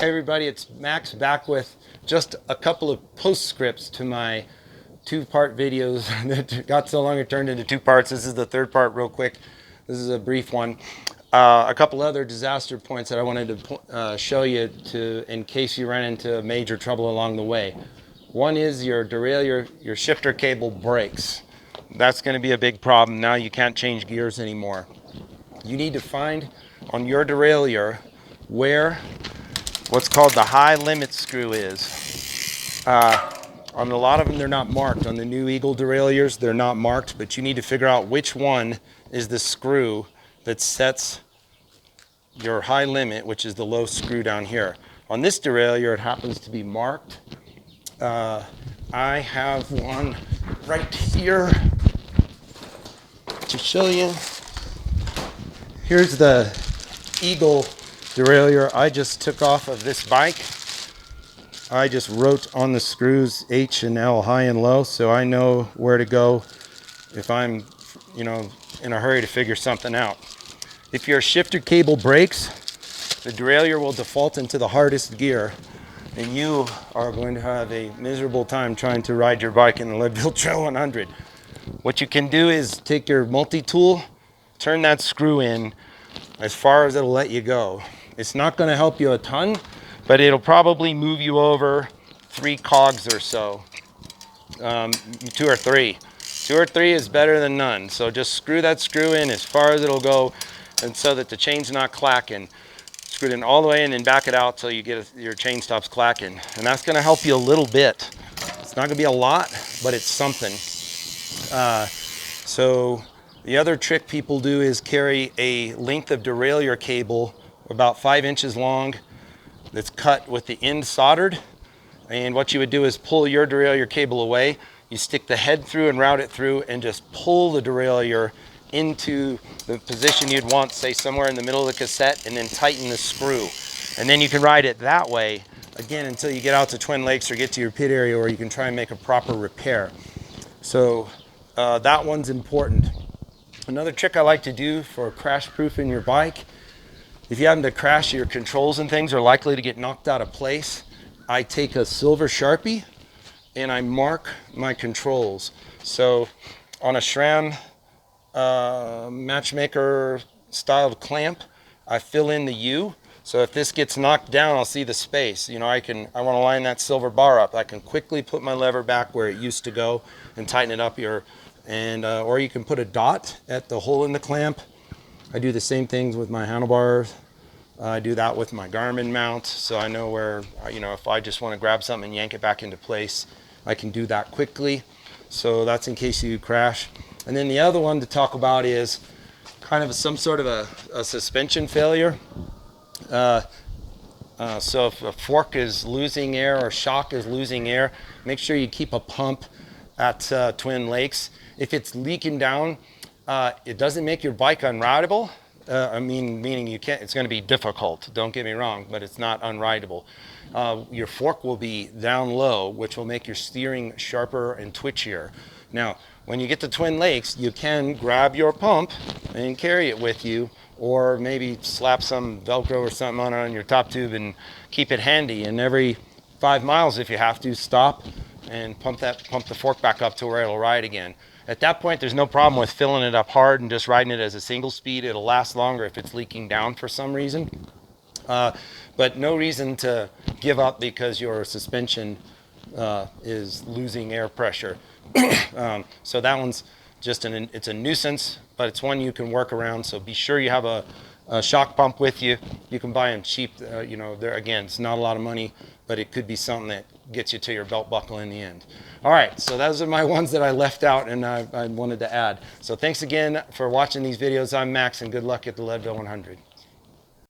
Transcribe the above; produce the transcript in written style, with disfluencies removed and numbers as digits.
Hey everybody, it's Max back with just a couple of postscripts to my two-part videos that got so long it turned into two parts. This is the third part real quick. This is a brief one. A couple other disaster points that I wanted to show you in case you run into major trouble along the way. One is your derailleur, your shifter cable breaks. That's going to be a big problem. Now you can't change gears anymore. You need to find on your derailleur where what's called the high limit screw is. On a lot of them, they're not marked. On the new Eagle derailleurs, they're not marked, but you need to figure out which one is the screw that sets your high limit, which is the low screw down here. On this derailleur, it happens to be marked. I have one right here to show you. Here's the Eagle derailleur I just took off of this bike. I just wrote on the screws H and L, high and low, so I know where to go if I'm, in a hurry to figure something out. If your shifter cable breaks, the derailleur will default into the hardest gear, and you are going to have a miserable time trying to ride your bike in the Leadville Trail 100. What you can do is take your multi-tool, turn that screw in as far as it'll let you go. It's not going to help you a ton, but it'll probably move you over 3 cogs or so. 2 or 3. 2 or 3 is better than none. So just screw that screw in as far as it'll go, and so that the chain's not clacking. Screw it in all the way and then back it out till you get your chain stops clacking. And that's going to help you a little bit. It's not going to be a lot, but it's something. So the other trick people do is carry a length of derailleur cable about 5 inches long that's cut with the end soldered. And what you would do is pull your derailleur cable away. You stick the head through and route it through and just pull the derailleur into the position you'd want, say somewhere in the middle of the cassette, and then tighten the screw. And then you can ride it that way, again, until you get out to Twin Lakes or get to your pit area where you can try and make a proper repair. So that one's important. Another trick I like to do for crash proofing your bike, if you happen to crash, your controls and things are likely to get knocked out of place. I take a silver Sharpie and I mark my controls. So on a SRAM matchmaker styled clamp, I fill in the U. So if this gets knocked down, I'll see the space. I want to line that silver bar up. I can quickly put my lever back where it used to go and tighten it up here. Or you can put a dot at the hole in the clamp. I do the same things with my handlebars. I do that with my Garmin mount, so I know where, if I just want to grab something and yank it back into place, I can do that quickly. So that's in case you crash. And then the other one to talk about is kind of some sort of a suspension failure. So if a fork is losing air or shock is losing air, make sure you keep a pump at Twin Lakes. If it's leaking down, it doesn't make your bike unrideable. Meaning you can't. It's going to be difficult. Don't get me wrong, but it's not unrideable. Your fork will be down low, which will make your steering sharper and twitchier. Now, when you get to Twin Lakes, you can grab your pump and carry it with you, or maybe slap some Velcro or something on your top tube and keep it handy. And every 5 miles, if you have to, stop and pump the fork back up to where it'll ride again. At that point, there's no problem with filling it up hard and just riding it as a single speed. It'll last longer if it's leaking down for some reason. But no reason to give up because your suspension is losing air pressure. So that one's just it's a nuisance, but it's one you can work around. So be sure you have a shock pump with you. You can buy them cheap. There again, it's not a lot of money, but it could be something that gets you to your belt buckle in the end. All right, so those are my ones that I left out and I wanted to add. So thanks again for watching these videos. I'm Max, and good luck at the Leadville 100.